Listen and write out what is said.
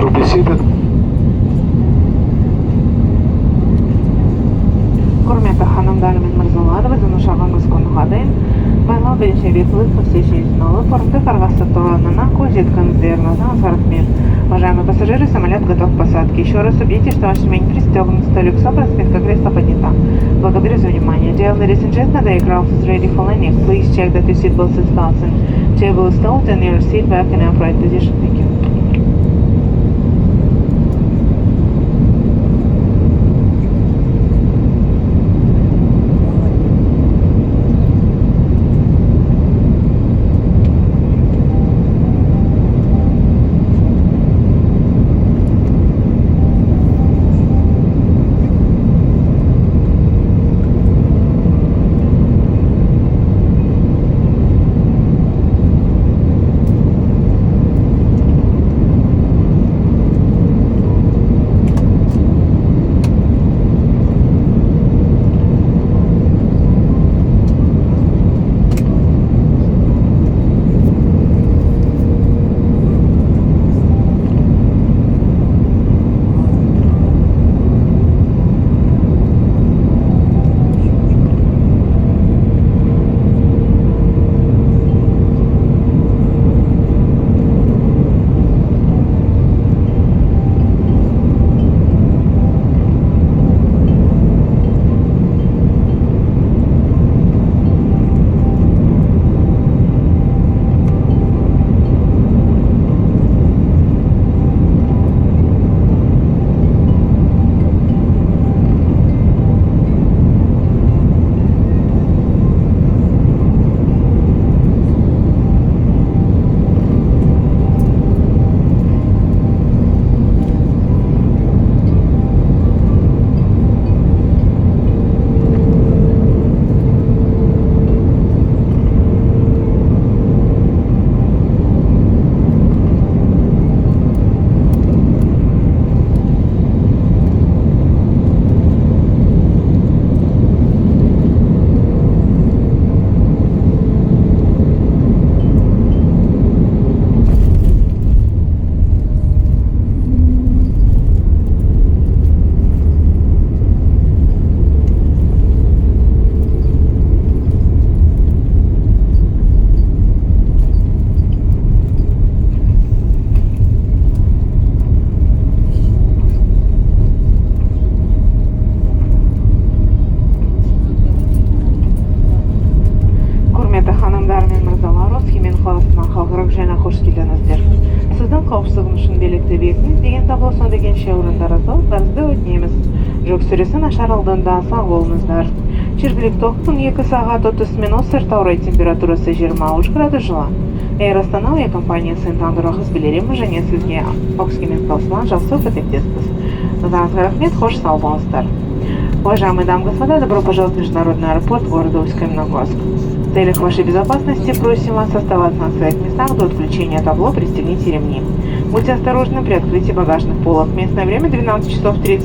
be seated. Құрметті ханымдар мен мырзалар, біздің ұшағымыз қонғадайын. Байлау бірінші ветлых посещение порты Каргаса Туранына көз жеткеніңіздерін атаңыз рахмет. Уважаемые пассажиры, самолет готов к посадке. Еще раз убедитесь, что ваш ремень пристегнут, столик собран, спинка кресла поднята. Благодарю за внимание. Dear ladies and gentlemen, the aircraft is ready for landing. Please check that your seatbelt is fastened, table is stowed, and your seat back in upright position. Thank you. Сіздің қауіпсіздігіңіз үшін белгілі бекітіңіз деген таблосын дегенше орындарыңызды өтіңізді өтінеміз. Жүк сүресі нашар алдында сау болыңыздар. Жергілікті уақыттың 2 сағат 30 минут сыртқы ауа температурасы 23 градус жылы. Air Astana әуе компаниясының таңдырағыз білеріміз және сізге Ust-Kamenogorsk қаласынан жақсы өтетесіз. Назарыңызға рахмет, хош сау болыңыздар. Уважаемые дамы и господа, добро пожаловать в международный аэропорт города Усть-Каменогорск. В целях вашей безопасности просим вас оставаться на своих местах до отключения табло, пристегните ремни. Будьте осторожны при открытии багажных полок. Местное время 12 часов 30